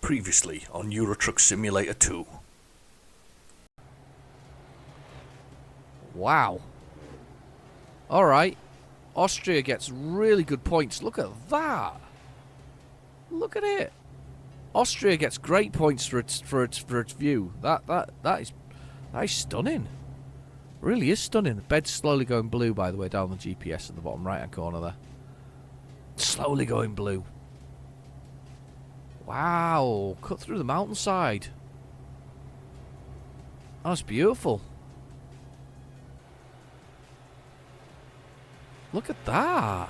Previously on Euro Truck Simulator 2. Wow. Alright. Austria gets really good points. Look at that. Look at it. Austria gets great points for its view. That is stunning. Really is stunning. The bed's slowly going blue, by the way, down the GPS in the bottom right hand corner there. Slowly going blue. Wow. Cut through the mountainside. That's beautiful. Look at that.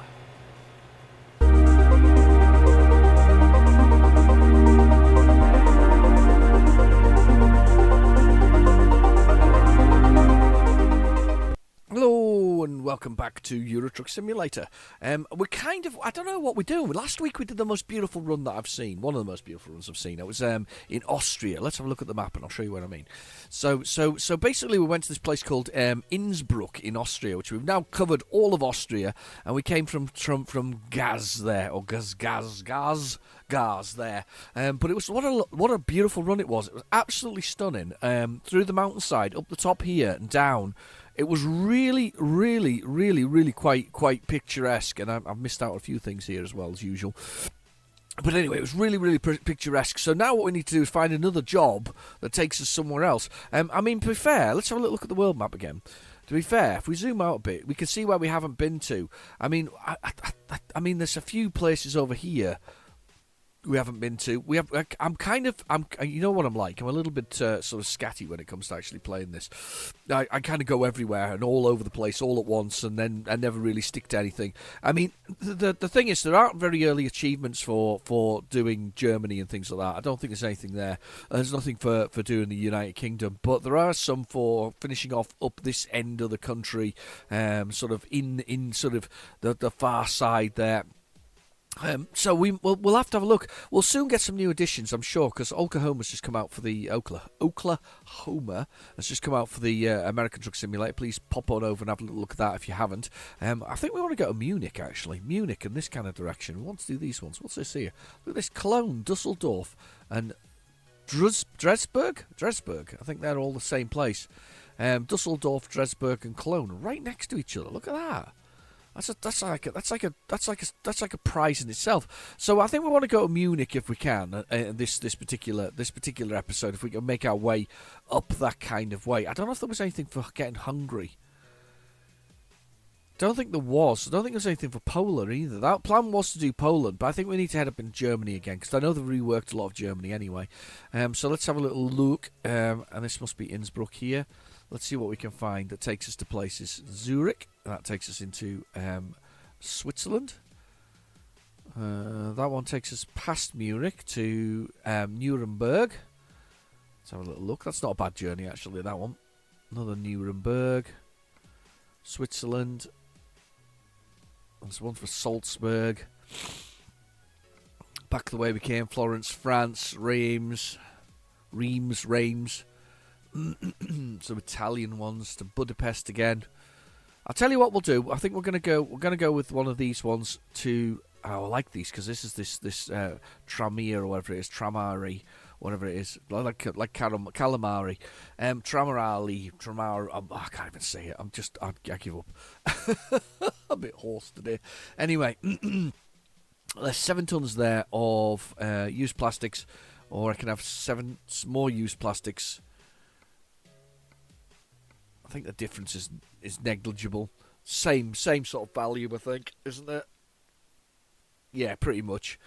Hello and welcome back to Euro Truck Simulator. We're kind of, I don't know what we're doing. Last week we did the most beautiful run that I've seen. One of the most beautiful runs I've seen. It was in Austria. Let's have a look at the map and I'll show you what I mean. So basically we went to this place called Innsbruck in Austria, which we've now covered all of Austria, and we came from Gaz there, or Gaz there. But it was what a beautiful run it was. It was absolutely stunning. Through the mountainside, up the top here and down. It was really quite picturesque, and I've missed out a few things here as well as usual. But anyway, it was really picturesque. So now what we need to do is find another job that takes us somewhere else. I mean, to be fair, let's have a little look at the world map again. To be fair, if we zoom out a bit, we can see where we haven't been to. I mean, I mean, there's a few places over here we haven't been to. You know what I'm like. I'm a little bit sort of scatty when it comes to actually playing this. I kind of go everywhere and all over the place all at once, and then I never really stick to anything. I mean, the thing is, there aren't very early achievements for doing Germany and things like that. I don't think there's anything there. There's nothing for doing the United Kingdom, but there are some for finishing off up this end of the country, sort of in sort of the far side there. So we'll have to have a look. We'll soon get some new additions, I'm sure, because Oklahoma's just come out for the Oklahoma has just come out for the American Truck Simulator. Please pop on over and have a little look at that if you haven't. I think we want to go to Munich, actually. Munich in this kind of direction. We want to do these ones. What's this here? Look at this: Cologne, Dusseldorf, and Dresburg. I think they're all the same place. Dusseldorf, Dresburg, and Cologne, right next to each other. Look at that. That's like a prize in itself. So I think we want to go to Munich if we can. This particular episode, if we can make our way up that kind of way. I don't know if there was anything for getting Hungary. Don't think there was. I don't think there was anything for Poland either. That plan was to do Poland, but I think we need to head up in Germany again, because I know they've reworked a lot of Germany anyway. So let's have a little look. And this must be Innsbruck here. Let's see what we can find that takes us to places. Zurich, and that takes us into Switzerland. That one takes us past Munich to Nuremberg. Let's have a little look. That's not a bad journey, actually, that one. Another Nuremberg. Switzerland. There's one for Salzburg. Back the way we came. Florence, France. Reims. Some Italian ones to Budapest again. I'll tell you what we'll do. I think we're gonna go with one of these ones to. Oh, I like these because this is this Tramir or whatever it is, Tramari, whatever it is, like calamari, Tramar. I can't even say it. I give up. I'm a bit hoarse today. Anyway, there's 7 tons there of used plastics, or I can have 7 more used plastics. I think the difference is negligible. Same sort of value, I think, isn't it? Yeah, pretty much.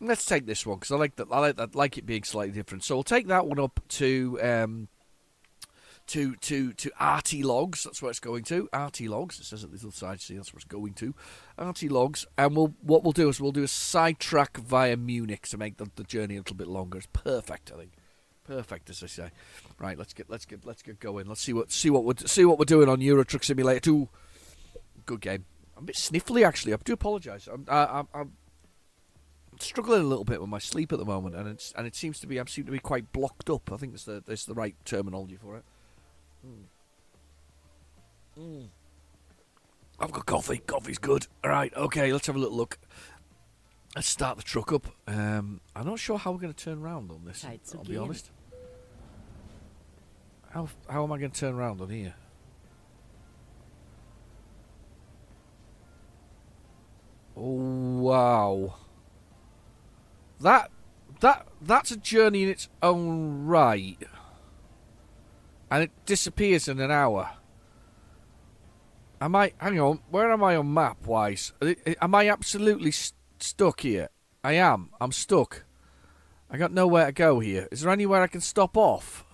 Let's take this one because I like that. I like it being slightly different. So we'll take that one up to RT Logs. That's where it's going to. RT Logs. It says at the little side. See, that's where it's going to. RT Logs. And what we'll do is we'll do a sidetrack via Munich to make the journey a little bit longer. It's perfect, I think. Perfect, as I say. Right, let's get going. Let's see what we're doing on Euro Truck Simulator 2. Good game. I'm a bit sniffly, actually. I do apologise. I'm struggling a little bit with my sleep at the moment, and it seems to be quite blocked up. I think that's the right terminology for it. I've got coffee. Coffee's good. All right, okay. Let's have a little look. Let's start the truck up. I'm not sure how we're going to turn around on this. Zeit zu I'll be gehen. honest. How am I going to turn around on here? Oh wow. That's a journey in its own right. And it disappears in an hour. Hang on, where am I on map wise? Am I absolutely stuck here? I am. I'm stuck. I got nowhere to go here. Is there anywhere I can stop off?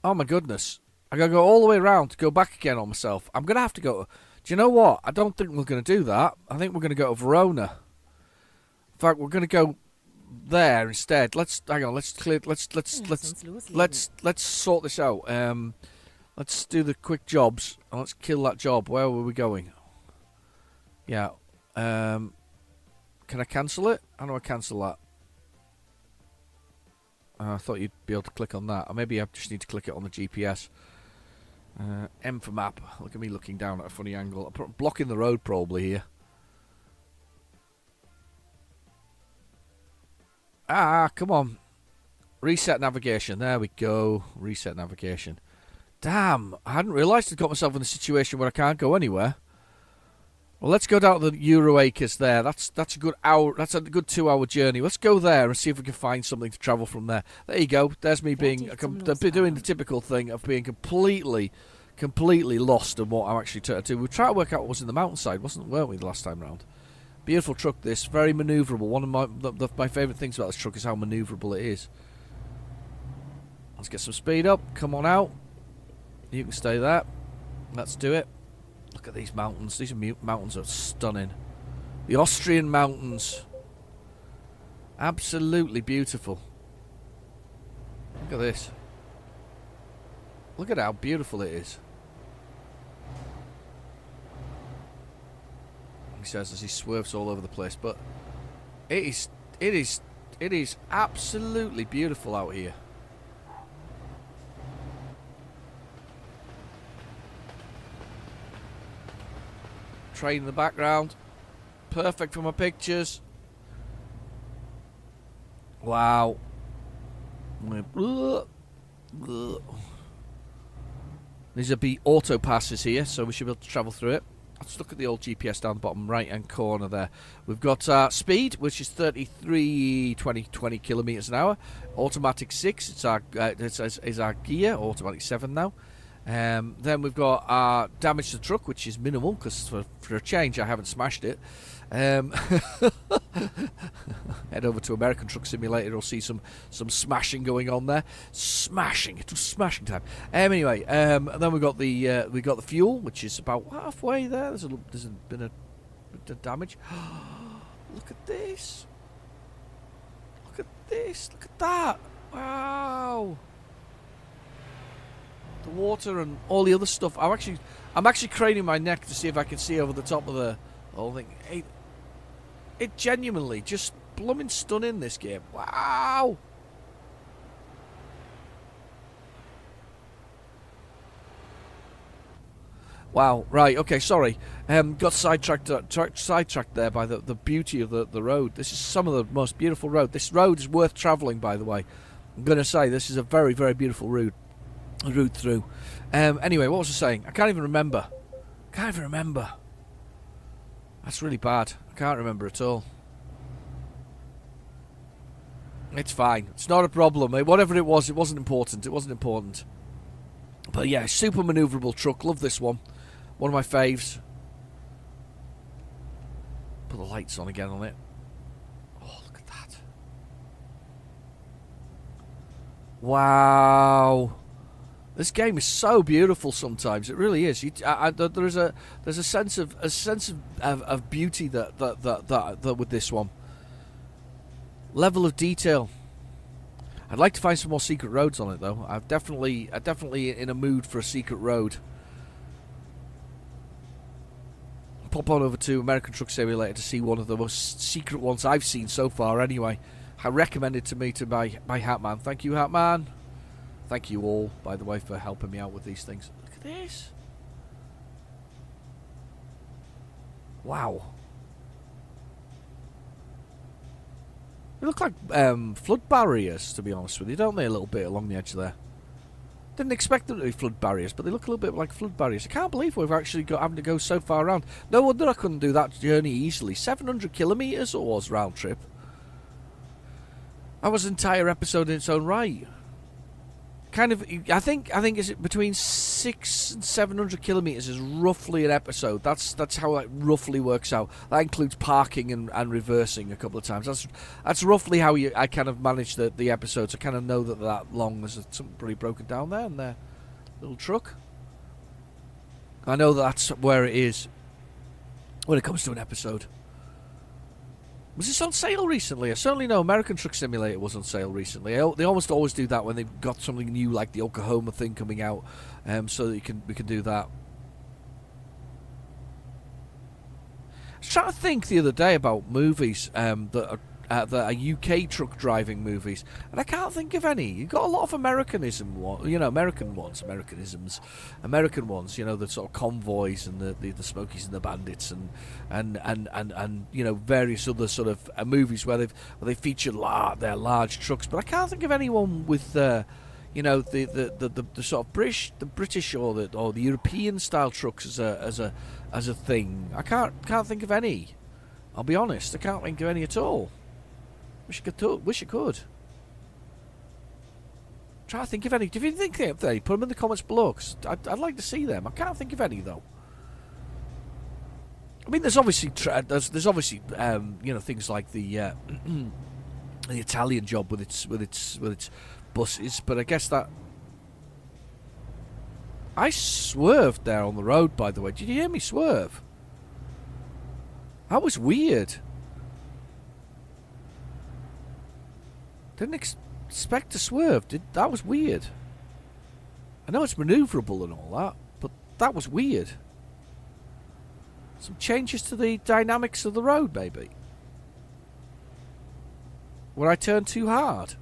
Oh my goodness. I gotta go all the way around to go back again on myself. I'm gonna have to go. Do you know what? I don't think we're gonna do that. I think we're gonna go to Verona. In fact, we're gonna go there instead. Hang on. Let's sort this out. Let's do the quick jobs and let's kill that job. Where were we going? Yeah. Can I cancel it? How do I cancel that? I thought you'd be able to click on that. Or maybe I just need to click it on the GPS. M for map. Look at me looking down at a funny angle. I'm blocking the road probably here. Come on. Reset navigation. There we go. Reset navigation. Damn, I hadn't realised I'd got myself in a situation where I can't go anywhere. Well, let's go down to the Euroacres there. That's a good hour. That's a good 2-hour journey. Let's go there and see if we can find something to travel from there. There you go. There's me being doing the typical thing of being completely lost in what I'm actually trying to do. We tried to work out what was in the mountainside, weren't we, the last time round? Beautiful truck, this. Very manoeuvrable. One of my favourite things about this truck is how manoeuvrable it is. Let's get some speed up. Come on out. You can stay there. Let's do it. Look at these mountains. These mountains are stunning. The Austrian mountains. Absolutely beautiful. Look at this. Look at how beautiful it is. He says as he swerves all over the place, but it is absolutely beautiful out here. Train in the background, perfect for my pictures. Wow. These are the auto passes here, so we should be able to travel through it. Let's look at the old GPS down the bottom right hand corner there. We've got speed, which is 20 kilometers an hour. Automatic 6, it's our gear. Automatic 7 now. Then we've got damage to the truck, which is minimal because for a change I haven't smashed it. Head over to American Truck Simulator. You'll see some smashing going on there. Smashing, it was smashing time. Anyway, and then we got the fuel, which is about halfway there. There's been a bit of damage. Look at this. Look at this. Look at that. Wow. The water and all the other stuff. I'm actually craning my neck to see if I can see over the top of the whole thing. It genuinely just blooming stunning, this game. Wow. Wow. Right. Okay. Sorry. Got sidetracked there by the beauty of the road. This is some of the most beautiful road. This road is worth travelling, by the way. I'm going to say this is a very, very beautiful route through. Anyway, what was I saying? I can't even remember. That's really bad. I can't remember at all. It's fine. It's not a problem. Whatever it wasn't important. But yeah, super manoeuvrable truck. Love this one. One of my faves. Put the lights on again on it. Oh, look at that. Wow. This game is so beautiful. Sometimes it really is. There's a sense of beauty that with this one. Level of detail. I'd like to find some more secret roads on it though. I'm definitely in a mood for a secret road. Pop on over to American Truck Simulator to see one of the most secret ones I've seen so far. Anyway, I recommended to me by Hatman. Thank you, Hatman. Thank you all, by the way, for helping me out with these things. Look at this. Wow. They look like flood barriers, to be honest with you, don't they? A little bit along the edge there. Didn't expect them to be flood barriers, but they look a little bit like flood barriers. I can't believe we've actually got having to go so far around. No wonder I couldn't do that journey easily. 700 kilometres it was round trip. That was an entire episode in its own right. Kind of, I think is it between 600 and 700 kilometres is roughly an episode. That's how it roughly works out. That includes parking and reversing a couple of times. That's roughly how I kind of manage the episodes. I kind of know that long. There's something pretty broken down there in their little truck. I know that's where it is when it comes to an episode. Was this on sale recently? I certainly know American Truck Simulator was on sale recently. They almost always do that when they've got something new, like the Oklahoma thing coming out, so that we can do that. I was trying to think the other day about movies that are UK truck driving movies, and I can't think of any. You've got a lot of American ones, American ones, the sort of convoys and the Smokies and the Bandits and various other sort of movies where they feature their large trucks. But I can't think of anyone with the sort of British or the European style trucks as a thing. I can't think of any. I'll be honest, I can't think of any at all. Wish I could. Try to think of any. If you think of any, put them in the comments below, because I'd like to see them. I can't think of any though. I mean, there's obviously things like the the Italian job with its buses, but I guess that I swerved there on the road. By the way, did you hear me swerve? That was weird. Didn't expect to swerve. That was weird. I know it's manoeuvrable and all that, but that was weird. Some changes to the dynamics of the road, maybe. When I turned too hard.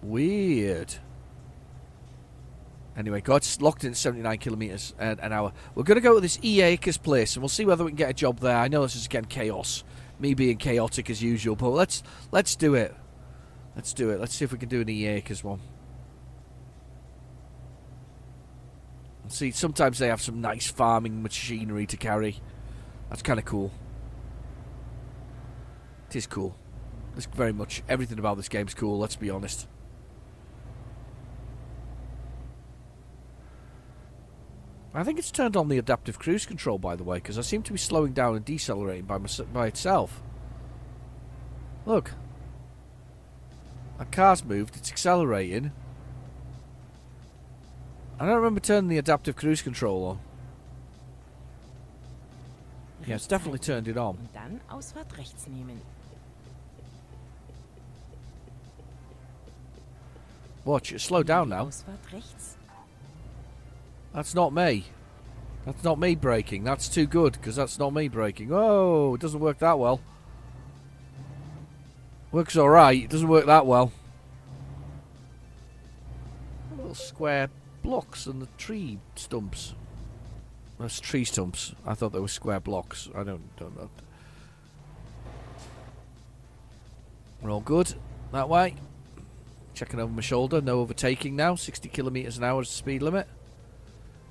Weird. Anyway, it's locked in at 79 kilometres an hour. We're going to go to this E. Acres place, and we'll see whether we can get a job there. I know this is, again, chaos. Me being chaotic as usual, but let's do it. Let's do it. Let's see if we can do an E. Acres one. And see, sometimes they have some nice farming machinery to carry. That's kind of cool. It is cool. It's very much everything about this game's cool. Let's be honest. I think it's turned on the adaptive cruise control, by the way, because I seem to be slowing down and decelerating by itself. Look. That car's moved, it's accelerating. I don't remember turning the adaptive cruise control on. Yeah, it's definitely turned it on. Dann Ausfahrt rechts nehmen. Watch it slow down now. Ausfahrt rechts. That's not me. That's not me braking. That's too good, because that's not me braking. Oh, it doesn't work that well. Works alright. It doesn't work that well. Little square blocks and the tree stumps. That's tree stumps. I thought they were square blocks. I don't know. We're all good that way. Checking over my shoulder. No overtaking now. 60 kilometres an hour is the speed limit.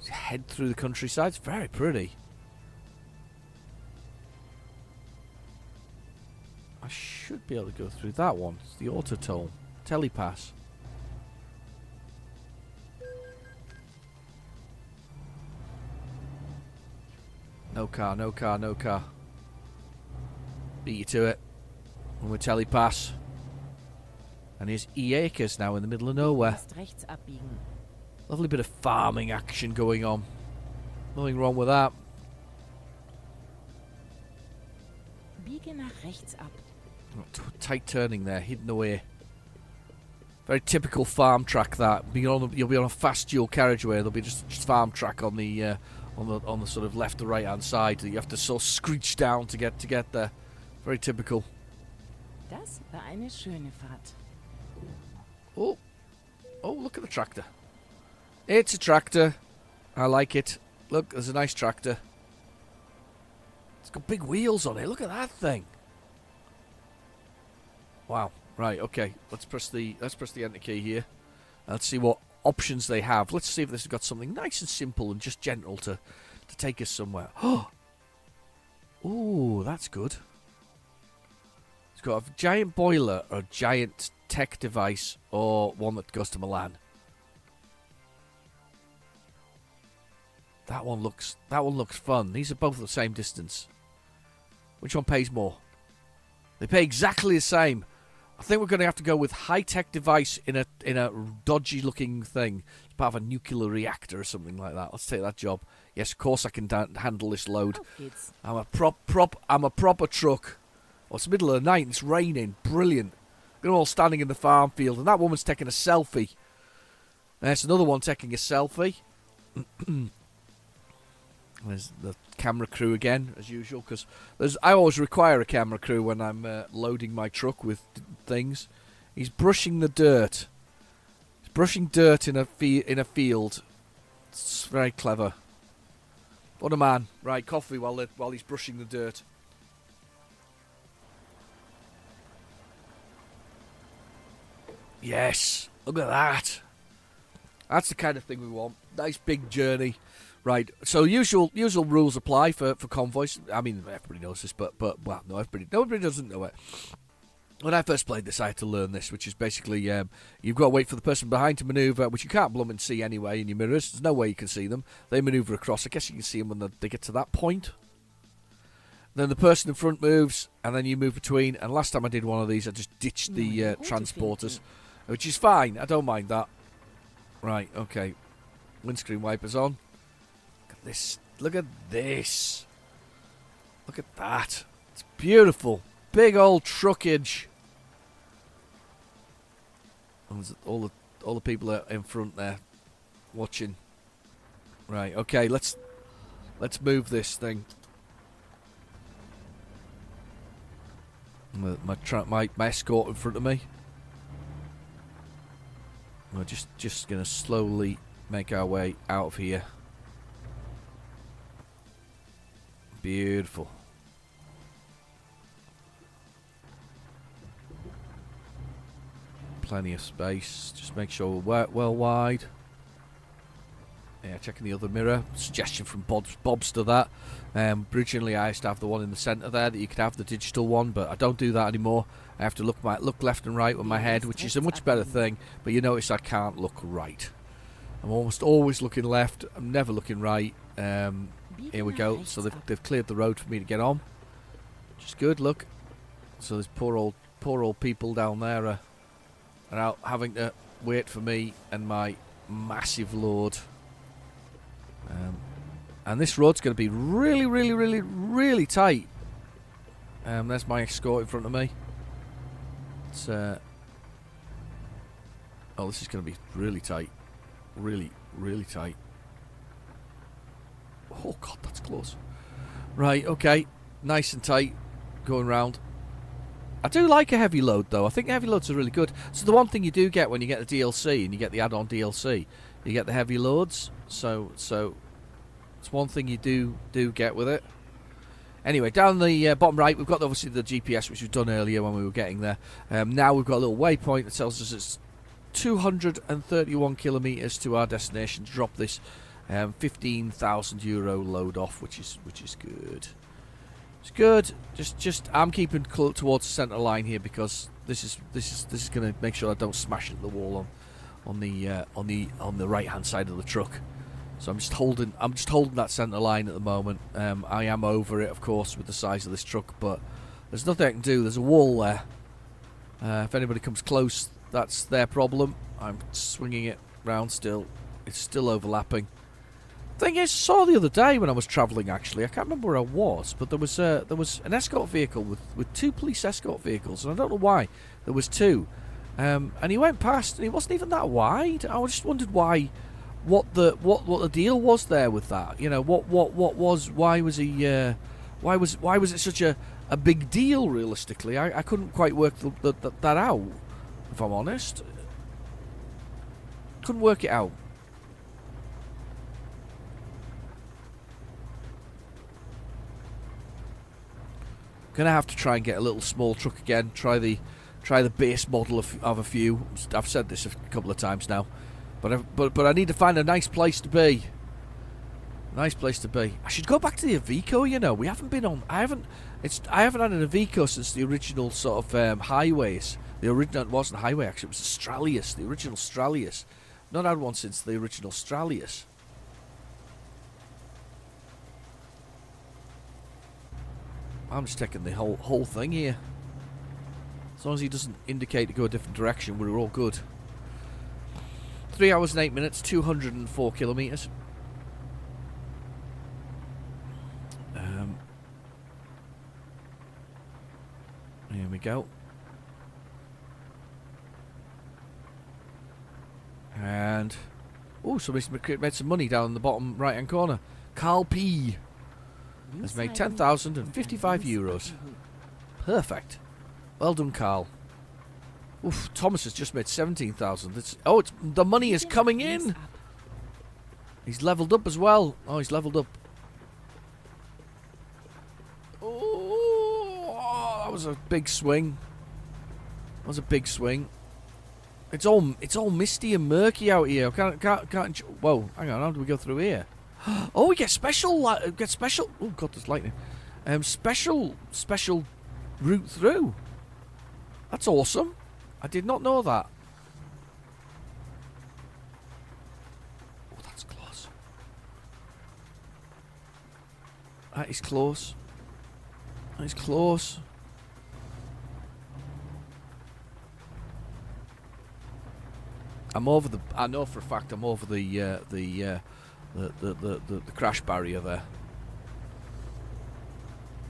Head through the countryside. It's very pretty. I should be able to go through that one. It's the auto toll. Telepass. No car, no car, no car. Beat you to it. And we're telepass. And here's E. Acres now in the middle of nowhere. Rechts abbiegen. Lovely bit of farming action going on. Nothing wrong with that. Biege nach rechts ab. Tight turning there, hidden away. Very typical farm track that. You'll be on a fast dual carriageway. There'll be just farm track on the sort of left to right hand side that you have to sort of screech down to get there. Very typical. Das war eine schöne Fahrt. Oh, look at the tractor. It's a tractor. I like it. Look, there's a nice tractor. It's got big wheels on it. Look at that thing. Wow. Right, okay. Let's press the enter key here. Let's see what options they have. Let's see if this has got something nice and simple and just gentle to take us somewhere. Oh, that's good. It's got a giant boiler or a giant tech device or one that goes to Milan. That one looks fun. These are both the same distance. Which one pays more? They pay exactly the same. I think we're going to have to go with high-tech device in a dodgy-looking thing. It's part of a nuclear reactor or something like that. Let's take that job. Yes, of course I can handle this load. I'm a proper truck. Well, it's the middle of the night and it's raining. Brilliant. We're all standing in the farm field and that woman's taking a selfie. There's another one taking a selfie. There's the camera crew again, as usual, because I always require a camera crew when I'm loading my truck with things. He's brushing the dirt. He's brushing dirt in a field. It's very clever. What a man! Right, coffee while he's brushing the dirt. Yes, look at that. That's the kind of thing we want. Nice big journey. Right, so usual rules apply for convoys. I mean, everybody knows this, but well, no, nobody doesn't know it. When I first played this, I had to learn this, which is basically you've got to wait for the person behind to manoeuvre, which you can't bloom and see anyway in your mirrors. There's no way you can see them. They manoeuvre across. I guess you can see them when they get to that point. Then the person in front moves, and then you move between. And last time I did one of these, I just ditched the transporters, which is fine. I don't mind that. Right, okay. Windscreen wipers on. Look at this. Look at that. It's beautiful. Big old truckage. And all the people are in front there watching. Right, okay, let's move this thing. My escort in front of me. We're just gonna slowly make our way out of here. Beautiful. Plenty of space. Just make sure we're well wide. Yeah, checking the other mirror. Suggestion from Bob's to that. Originally, I used to have the one in the centre there that you could have the digital one, but I don't do that anymore. I have to look left and right with my head, which is a much better thing. But you notice I can't look right. I'm almost always looking left. I'm never looking right. Here we go. So they've cleared the road for me to get on, which is good. Look. So there's poor old people down there are out having to wait for me and my massive load. And this road's going to be really, really, really, really tight. There's my escort in front of me. It's this is going to be really tight. Really, really tight. Oh god, that's close. Right, okay. Nice and tight. Going round. I do like a heavy load though. I think heavy loads are really good. So the one thing you do get when you get the DLC and you get the add-on DLC, you get the heavy loads. So it's one thing you do get with it. Anyway, down the bottom right, we've got obviously the GPS, which we've done earlier when we were getting there. Now we've got a little waypoint that tells us it's 231 kilometres to our destination to drop this €15,000 load off, which is good. It's good. Just I'm keeping towards the centre line here because this is going to make sure I don't smash into the wall on the right hand side of the truck. So I'm just holding that centre line at the moment. I am over it, of course, with the size of this truck, but there's nothing I can do. There's a wall there. If anybody comes close, that's their problem. I'm swinging it round still. It's still overlapping. Thing is, saw the other day when I was travelling. Actually, I can't remember where I was, but there was an escort vehicle with two police escort vehicles, and I don't know why there was two. And he went past, and he wasn't even that wide. I just wondered why. What the deal was there with that? You know, why was it such a big deal realistically? I couldn't quite work that out, if I'm honest. Couldn't work it out. Gonna have to try and get a little small truck again. Try the base model of a few. I've said this a couple of times now, but I need to find a nice place to be. Nice place to be. I should go back to the Iveco. You know, we haven't been on. I haven't had an Iveco since the original sort of highways. The original, it wasn't a highway actually. It was Australius, the original Australius. Not had one since the original Australius. I'm just taking the whole thing here. As long as he doesn't indicate to go a different direction, we're all good. 3 hours and 8 minutes, 204 kilometres. Here we go. And somebody's made some money down in the bottom right hand corner. Carl P has made 10,055 euros. Perfect. Well done, Carl. Oof, Thomas has just made 17,000. The money is coming in. He's leveled up as well. Oh, he's leveled up. Oh, that was a big swing. That was a big swing. It's all misty and murky out here. Can't. Whoa, hang on. How do we go through here? Oh, we get special. Oh God, there's lightning. Special route through. That's awesome. I did not know that. Oh, that's close. That is close. That is close. I know for a fact I'm over the crash barrier there.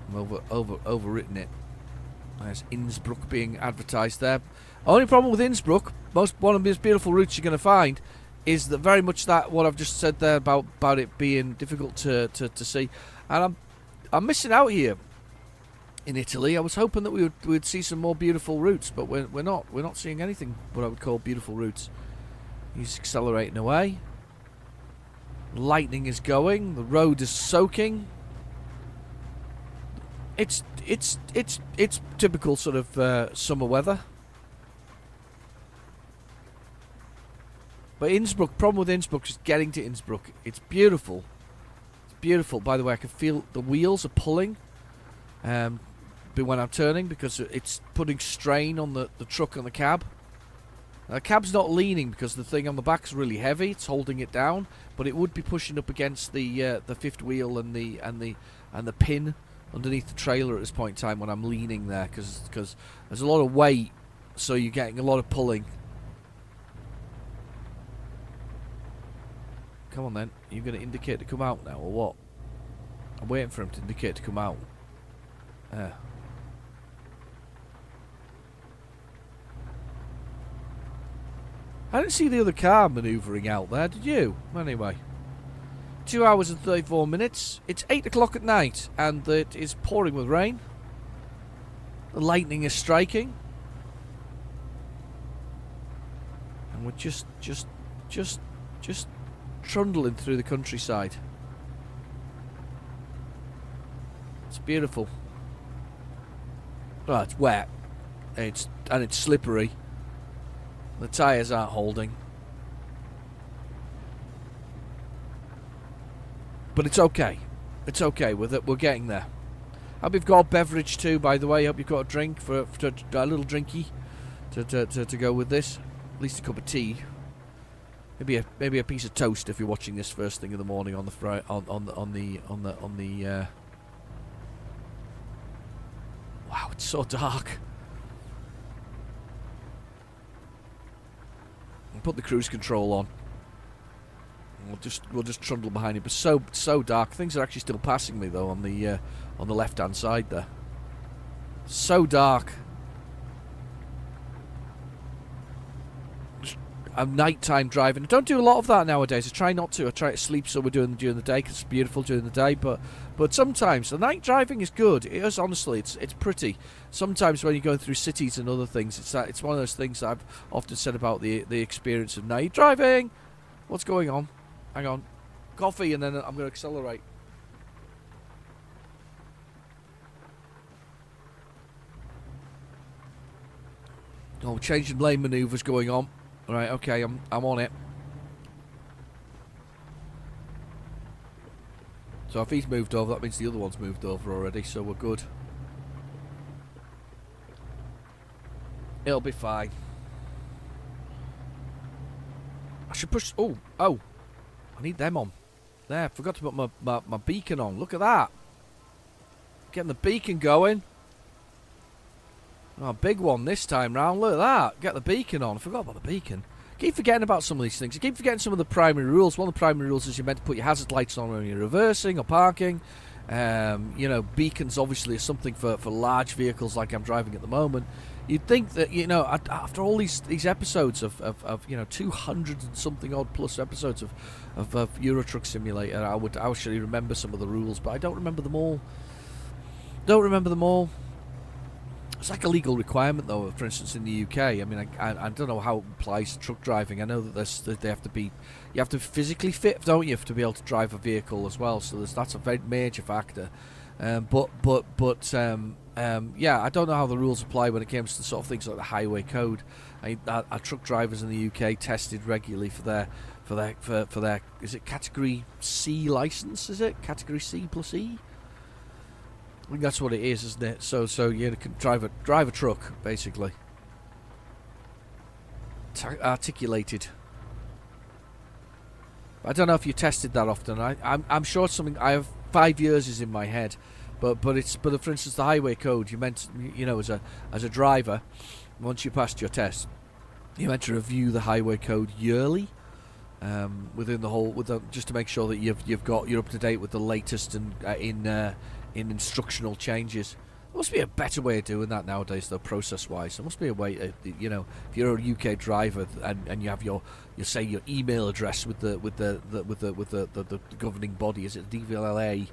I'm overwritten it. There's Innsbruck being advertised there. Only problem with Innsbruck, one of the most beautiful routes you're going to find, is that very much that what I've just said there about it being difficult to see, and I'm missing out here in Italy. I was hoping that we would see some more beautiful routes, but we're not seeing anything what I would call beautiful routes. He's accelerating away. Lightning is going. The road is soaking. It's typical sort of summer weather. But Innsbruck, problem with Innsbruck is getting to Innsbruck. It's beautiful. It's beautiful. By the way, I can feel the wheels are pulling when I'm turning because it's putting strain on the truck and the cab. The cab's not leaning because the thing on the back is really heavy. It's holding it down, but it would be pushing up against the fifth wheel and the pin underneath the trailer at this point in time when I'm leaning there because there's a lot of weight, so you're getting a lot of pulling. Come on then, are you going to indicate to come out now or what? I'm waiting for him to indicate to come out. I didn't see the other car manoeuvring out there, did you? Anyway. 2 hours and 34 minutes. It's 8 o'clock at night, and it is pouring with rain. The lightning is striking. And we're just trundling through the countryside. It's beautiful. Oh, it's wet. It's slippery. The tyres aren't holding. But it's okay. It's okay. We're getting there. Hope you've got a beverage too, by the way. Hope you've got a drink for a little drinky to go with this. At least a cup of tea. Maybe a piece of toast if you're watching this first thing in the morning on the Wow, it's so dark. Put the cruise control on. We'll just trundle behind it. But so dark. Things are actually still passing me though on the left hand side there. So dark. I'm nighttime driving. I don't do a lot of that nowadays. I try not to. I try to sleep so we're doing during the day because it's beautiful during the day. But sometimes the night driving is good. It is, honestly. It's pretty. Sometimes when you're going through cities and other things, it's one of those things that I've often said about the experience of night driving. What's going on? Hang on. Coffee, and then I'm going to accelerate. Oh, changing lane manoeuvres going on. Right, okay, I'm on it. So if he's moved over, that means the other one's moved over already, so we're good. It'll be fine. I should push... Oh! I need them on. There, I forgot to put my beacon on. Look at that. Getting the beacon going. Oh, big one this time round. Look at that. Get the beacon on. I forgot about the beacon. Keep forgetting about some of these things. I keep forgetting some of the primary rules. One of the primary rules is you're meant to put your hazard lights on when you're reversing or parking. You know, beacons obviously are something for large vehicles like I'm driving at the moment. You'd think that, you know, after all these episodes of you know, 200 and something odd plus episodes of Euro Truck Simulator, I would actually remember some of the rules, but I don't remember them all. It's like a legal requirement, though. For instance, in the UK, I mean, I don't know how it applies to truck driving. I know that you have to be physically fit, don't you, to be able to drive a vehicle as well. So that's a very major factor. Yeah, I don't know how the rules apply when it comes to sort of things like the highway code. Our truck drivers in the UK tested regularly for their is it category C license? Is it category C plus E? I think that's what it is, isn't it? So you can drive a truck, basically. Articulated. I don't know if you tested that often. I'm sure it's something. I have 5 years is in my head, but for instance, the highway code, you meant, you know, as a driver, once you passed your test, you're meant to review the highway code yearly. Just to make sure that you're up to date with the latest and in instructional changes. There must be a better way of doing that nowadays, though, process-wise. There must be a way, you know, if you're a UK driver and you have your email address with the governing body, is it DVLA,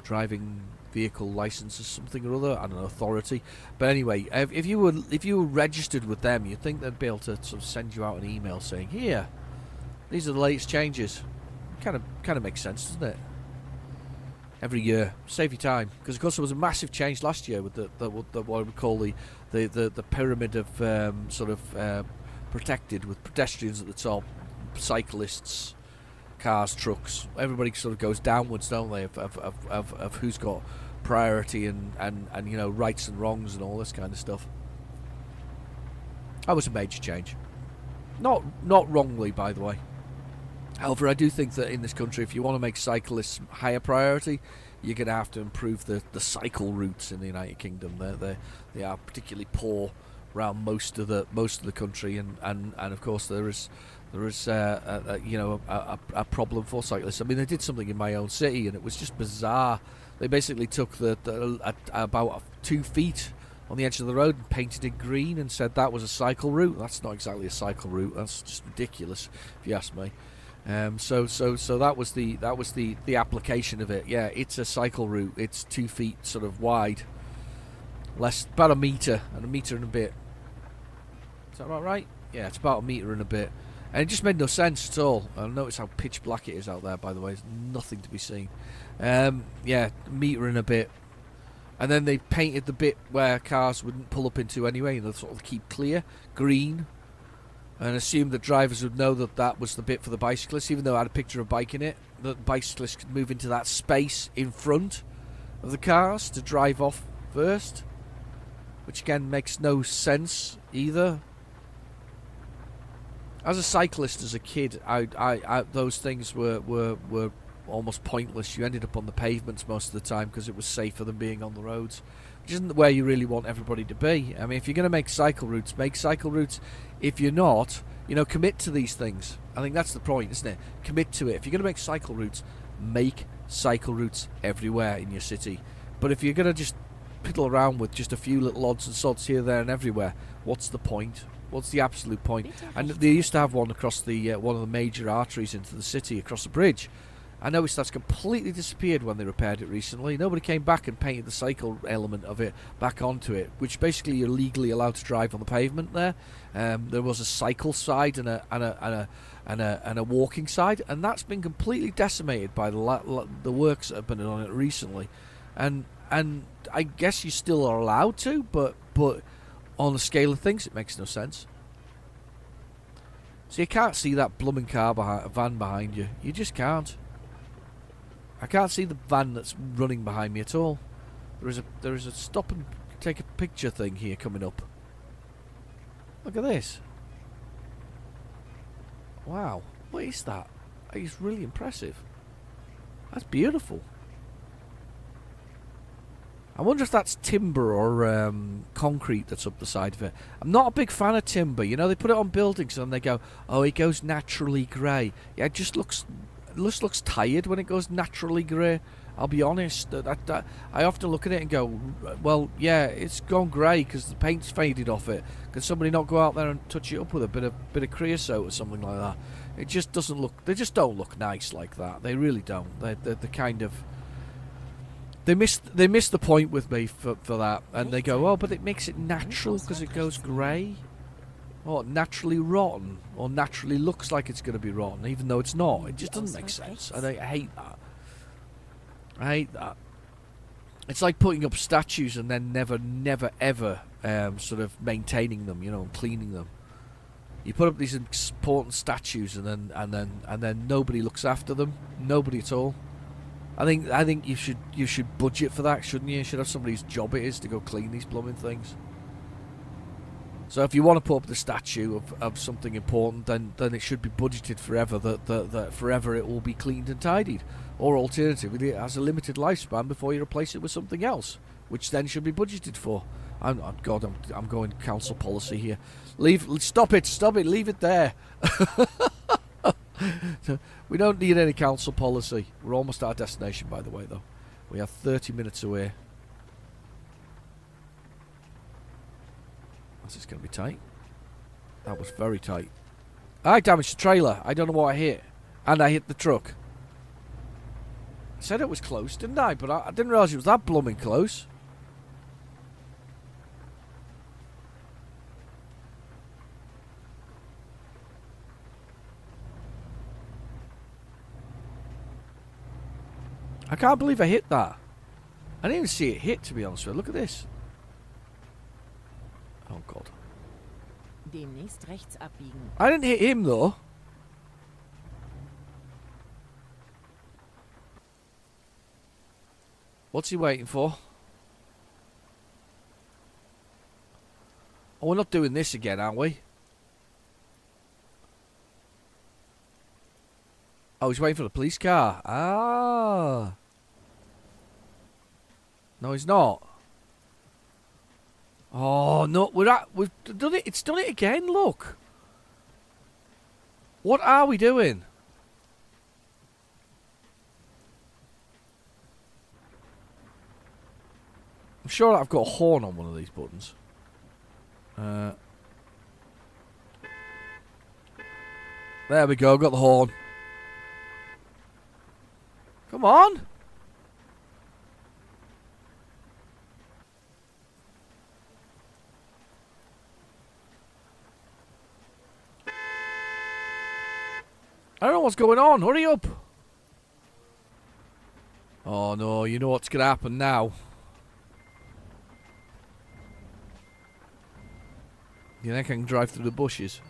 driving vehicle license or something or other, I don't know, authority. But anyway, if you were registered with them, you'd think they'd be able to sort of send you out an email saying, here, these are the latest changes. Kind of makes sense, doesn't it? Every year, save you time, because of course there was a massive change last year with the what we call the pyramid of protected, with pedestrians at the top, cyclists, cars, trucks. Everybody sort of goes downwards, don't they? Of who's got priority and you know, rights and wrongs and all this kind of stuff. That was a major change. Not wrongly, by the way. However, I do think that in this country, if you want to make cyclists higher priority, you're going to have to improve the cycle routes in the United Kingdom. They are particularly poor around most of the country, and of course there is you know, a problem for cyclists. I mean, they did something in my own city, and it was just bizarre. They basically took about 2 feet on the edge of the road and painted it green and said that was a cycle route. That's not exactly a cycle route. That's just ridiculous, if you ask me. So that was the application of it. Yeah, it's a cycle route. It's 2 feet sort of wide, about a metre and a bit. Is that about right? Yeah, it's about a metre and a bit, and it just made no sense at all. I notice how pitch black it is out there. By the way, there's nothing to be seen. Yeah, a metre and a bit, and then they painted the bit where cars wouldn't pull up into anyway, and they sort of keep clear, green. And assumed that drivers would know that was the bit for the bicyclists, even though I had a picture of a bike in it. That bicyclists could move into that space in front of the cars to drive off first, which again makes no sense either. As a cyclist, as a kid, I those things were almost pointless. You ended up on the pavements most of the time because it was safer than being on the roads, which isn't where you really want everybody to be. I mean, if you're going to make cycle routes, make cycle routes. If you're not, you know, commit to these things. I think that's the point, isn't it? Commit to it. If you're going to make cycle routes, make cycle routes everywhere in your city. But if you're going to just piddle around with just a few little odds and sods here, there and everywhere, what's the point? What's the absolute point? And they used to have one across the one of the major arteries into the city, across the bridge. I noticed that's completely disappeared when they repaired it recently. Nobody came back and painted the cycle element of it back onto it, which basically you're legally allowed to drive on the pavement there. There was a cycle side and a walking side, and that's been completely decimated by the works that have been on it recently. And I guess you still are allowed to, but but on the scale of things, it makes no sense. So you can't see that blooming van behind you. You just can't. I can't see the van that's running behind me at all. There is a stop and take a picture thing here coming up. Look at this. Wow, what is that? It's really impressive. That's beautiful. I wonder if that's timber or concrete that's up the side of it. I'm not a big fan of timber. You know, they put it on buildings and they go, oh, it goes naturally grey. Yeah, it just looks tired when it goes naturally grey. I'll be honest. I often look at it and go, well, yeah, it's gone grey because the paint's faded off it. Can somebody not go out there and touch it up with a bit of creosote or something like that? It just doesn't look. They just don't look nice like that. They really don't. They're the kind of. They miss the point with me for that, and they go, oh, but it makes it natural because it goes grey, or naturally rotten, or naturally looks like it's going to be rotten, even though it's not. It just doesn't make sense, and I hate that. I hate that. It's like putting up statues and then never ever sort of maintaining them, you know, and cleaning them. You put up these important statues and then nobody looks after them, nobody at all. I think you should budget for that, shouldn't you? You should have somebody's job it is to go clean these plumbing things. So if you want to put up the statue of something important, then it should be budgeted forever. That forever it will be cleaned and tidied. Or alternatively, it has a limited lifespan before you replace it with something else, which then should be budgeted for. I'm going council policy here. Stop it, leave it there. We don't need any council policy. We're almost at our destination, by the way, though. We have 30 minutes away. This is going to be tight. That was very tight. I damaged the trailer. I don't know what I hit. And I hit the truck. I said it was close, didn't I? But I didn't realise it was that blooming close. I can't believe I hit that. I didn't even see it hit, to be honest with you. Look at this. Oh, God. Demnächst rechts abbiegen. I didn't hit him, though. What's he waiting for? Oh, we're not doing this again, are we? Oh, he's waiting for the police car. Ah. No, he's not. Oh, no. We've done it. It's done it again, look. What are we doing? I'm sure I've got a horn on one of these buttons. There we go. Got the horn. Come on. I don't know what's going on. Hurry up. Oh, no. You know what's going to happen now. You think I can drive through the bushes?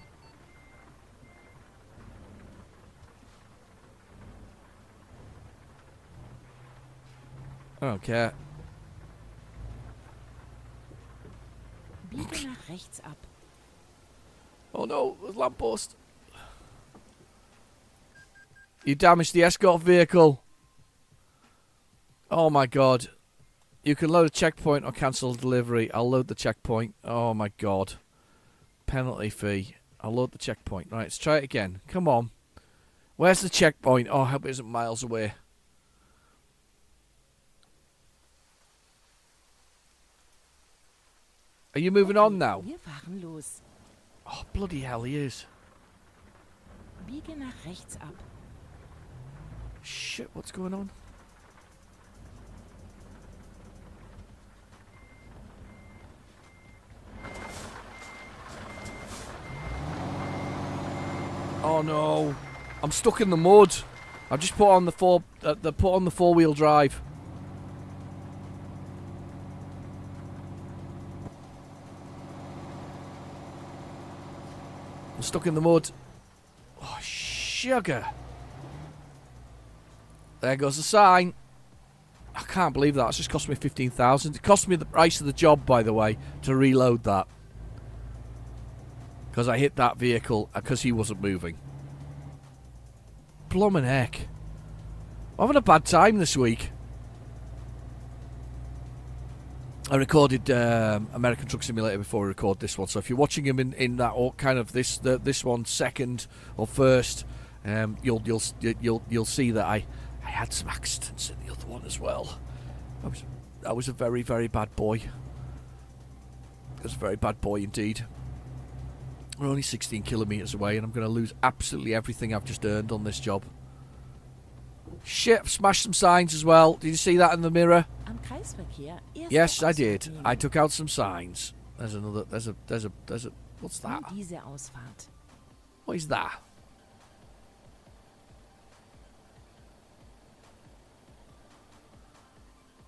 I don't care. Biege nach rechts ab. Oh no, there's a lamppost. You damaged the escort vehicle. Oh my god. You can load a checkpoint or cancel delivery. I'll load the checkpoint. Oh my god. Penalty fee. I'll load the checkpoint. Right, let's try it again. Come on. Where's the checkpoint? Oh, I hope it isn't miles away. Are you moving on now? Wir fahren los. Oh, bloody hell, he is. Biege nach rechts ab. Shit, what's going on? Oh no, I'm stuck in the mud. I've just put on the four-wheel drive. stuck in the mud. Oh, sugar. There goes the sign. I can't believe that. It's just cost me 15,000. It cost me the price of the job, by the way, to reload that. Because I hit that vehicle because he wasn't moving. Bloomin' heck. I'm having a bad time this week. I recorded American Truck Simulator before we record this one, so if you're watching him in that or kind of this one second or first, you'll see that I had some accidents in the other one as well. I was a very, very bad boy. I was a very bad boy indeed. We're only 16 kilometres away, and I'm going to lose absolutely everything I've just earned on this job. Shit, I've smashed some signs as well. Did you see that in the mirror? Am Kreisverkehr. Yes, I did. I took out some signs. There's another. There's a. What's that? Nimm diese Ausfahrt. What is that?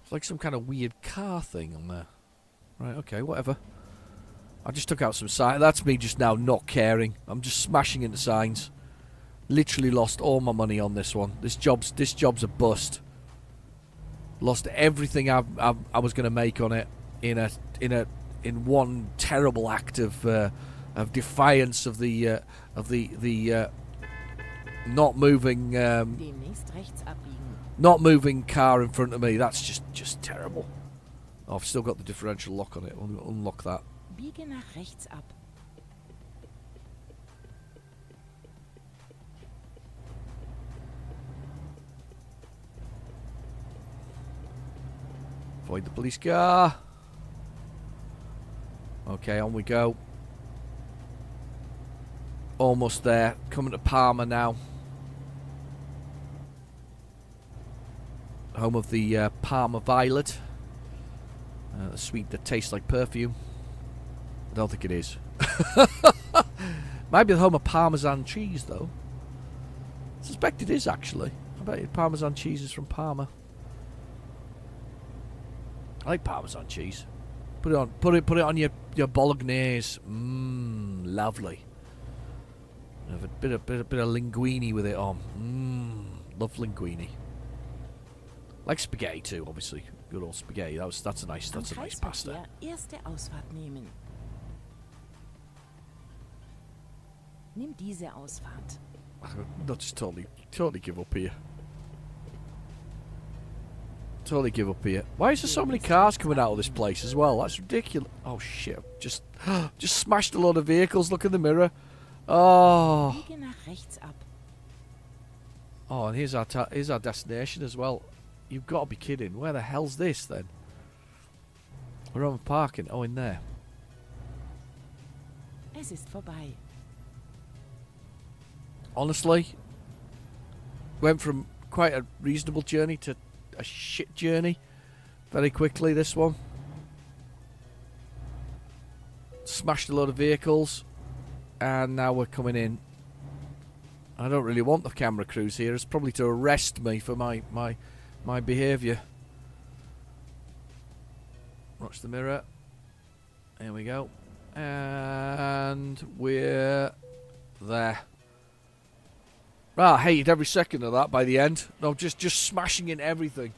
It's like some kind of weird car thing on there. Right, okay, whatever. I just took out some signs. That's me just now not caring. I'm just smashing into signs. Literally lost all my money on this one. This job's a bust. Lost everything I was going to make on it in one terrible act of defiance of the not moving Demnächst rechts abbiegen. not moving car in front of me. That's just terrible. Oh, I've still got the differential lock on it. I'm going to unlock that. Biege nach rechts ab. Avoid the police car. Okay, on we go. Almost there. Coming to Parma now. Home of the Parma Violet. The sweet that tastes like perfume. I don't think it is. Might be the home of Parmesan cheese, though. I suspect it is, actually. I bet Parmesan cheese is from Parma. I like Parmesan cheese. Put it on your bolognese. Lovely. Have a bit of linguine with it on. Love linguine. Like spaghetti too, obviously. Good old spaghetti. That's a nice pasta. Kreisverkehr erste Ausfahrt nehmen. Nimm diese Ausfahrt. Not just totally give up here. Totally give up here. Why is there so many cars coming out of this place as well? That's ridiculous. Oh shit! Just smashed a lot of vehicles. Look in the mirror. Oh. Biege nach rechts ab. Oh, and here's our destination as well. You've got to be kidding. Where the hell's this then? We're on parking. Oh, in there. Es ist vorbei. Honestly, went from quite a reasonable journey to a shit journey very quickly. This one. Smashed a lot of vehicles, and now we're coming in. I don't really want the camera crews here. It's probably to arrest me for my behaviour. Watch the mirror. There we go. And we're there. I hated every second of that by the end. No, just smashing in everything.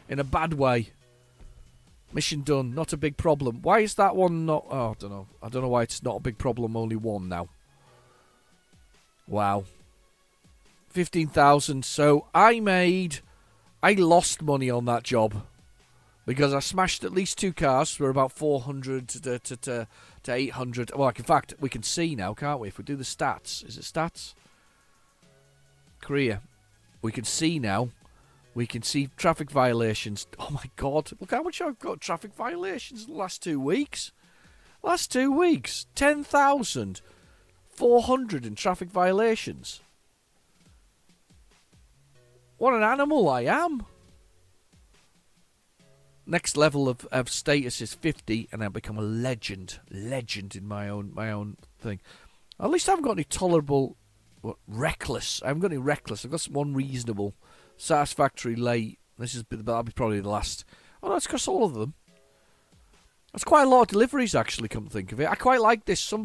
In a bad way. Mission done. Not a big problem. Why is that one not... Oh, I don't know. I don't know why it's not a big problem. Only one now. Wow. 15,000. So I lost money on that job. Because I smashed at least 2 cars for about 400 to 800. Well, in fact, we can see now, can't we? If we do the stats. Is it stats? Korea. We can see now. We can see traffic violations. Oh my god. Look how much I've got traffic violations in the last 2 weeks. Last 2 weeks. 10,400 in traffic violations. What an animal I am. Next level of status is 50, and I become a legend. Legend in my own thing. At least I haven't got any tolerable... reckless. I haven't got any reckless. I've got some unreasonable, satisfactory, late. That'll be probably the last. Oh no, it's across all of them. That's quite a lot of deliveries, actually, come to think of it. I quite like this. I've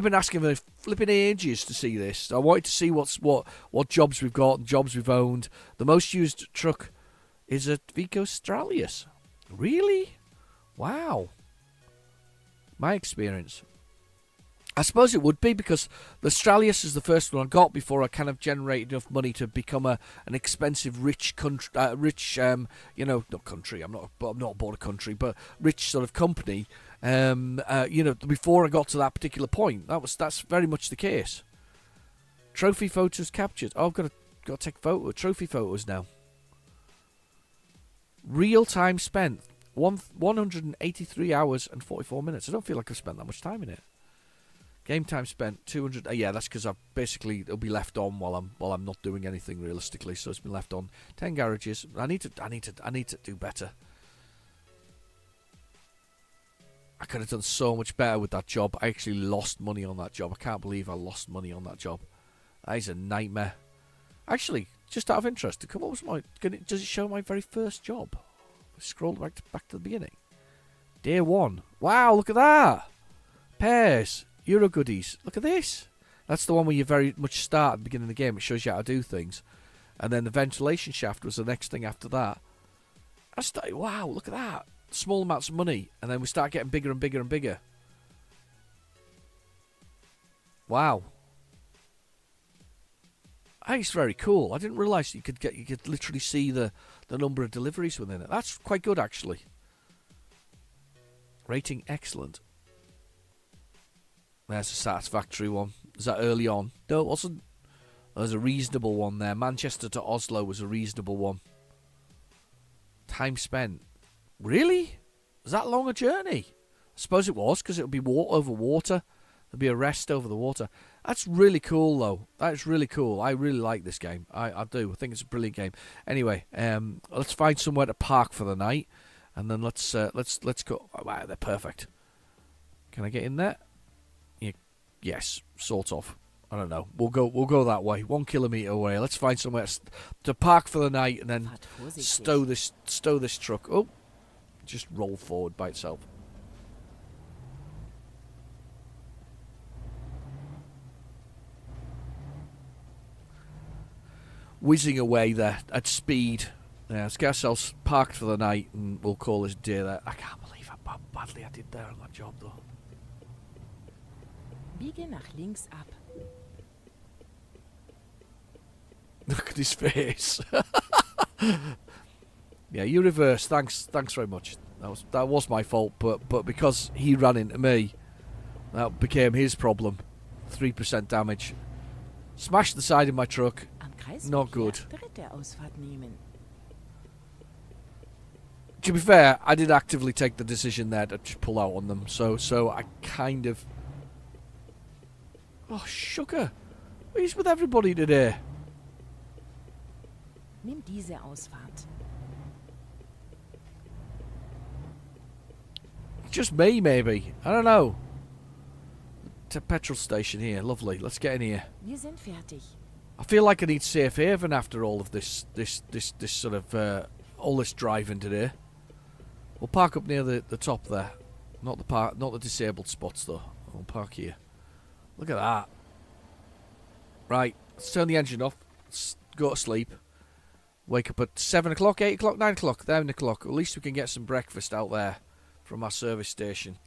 been asking for flipping ages to see this. I wanted to see what jobs we've got and jobs we've owned. The most used truck is a Vico Stralius. Really? Wow. My experience. I suppose it would be because the Stralius is the first one I got before I kind of generated enough money to become an expensive, rich country, not country. I'm not aboard a country, but rich sort of company. Before I got to that particular point, that's very much the case. Trophy photos captured. Oh, I've got to take trophy photos now. Real time spent 183 hours and 44 minutes. I don't feel like I've spent that much time in it. Game time spent 200. Yeah, that's because it'll be left on while I'm not doing anything realistically. So it's been left on. 10 garages. I need to do better. I could have done so much better with that job. I actually lost money on that job. I can't believe I lost money on that job. That is a nightmare. Actually, just out of interest, does it show my very first job? Scroll back to the beginning. Day 1. Wow, look at that. Pairs. Euro goodies. Look at this. That's the one where you very much start at the beginning of the game. It shows you how to do things. And then the ventilation shaft was the next thing after that. Wow, look at that. Small amounts of money. And then we start getting bigger and bigger and bigger. Wow. That is very cool. I didn't realise you could literally see the number of deliveries within it. That's quite good, actually. Rating excellent. There's a satisfactory one. Is that early on? No, it wasn't. There's a reasonable one there. Manchester to Oslo was a reasonable one. Time spent. Really? Was that long a journey? I suppose it was, because it would be over water. There'd be a rest over the water. That's really cool, though. That's really cool. I really like this game. I do. I think it's a brilliant game. Anyway, let's find somewhere to park for the night, and then let's go. Oh, wow, they're perfect. Can I get in there? Yes, sort of. I don't know. We'll go that way. 1 kilometre away. Let's find somewhere to park for the night and then stow this truck. Oh, just roll forward by itself. Whizzing away there at speed. Yeah, let's get ourselves parked for the night and we'll call this day there. I can't believe how badly I did there on that job, though. Biege nach links ab. Look at his face. Yeah, you reverse. Thanks very much. That was my fault, but because he ran into me, that became his problem. 3% damage. Smashed the side of my truck. Not good. To be fair, I did actively take the decision there to just pull out on them, so I kind of... Oh, sugar. He's with everybody today. Nimm diese Ausfahrt. Just me, maybe. I don't know. It's a petrol station here. Lovely. Let's get in here. Wir sind fertig. I feel like I need safe haven after all of this sort of all this driving today. We'll park up near the top there. Not the disabled spots though. We'll park here. Look at that. Right, let's turn the engine off. Let's go to sleep. Wake up at 7 o'clock, 8 o'clock, 9 o'clock, 9 o'clock. At least we can get some breakfast out there from our service station.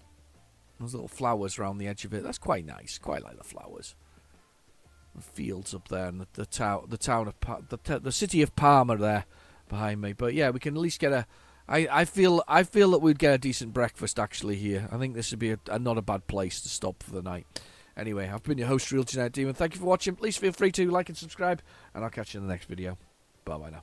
There's little flowers around the edge of it. That's quite nice. Quite like the flowers. The fields up there and the town of the city of Parma there behind me. But yeah, we can at least get I feel that we'd get a decent breakfast actually here. I think this would be not a bad place to stop for the night. Anyway, I've been your host, Real Genetic Demon. Thank you for watching. Please feel free to like and subscribe, and I'll catch you in the next video. Bye-bye now.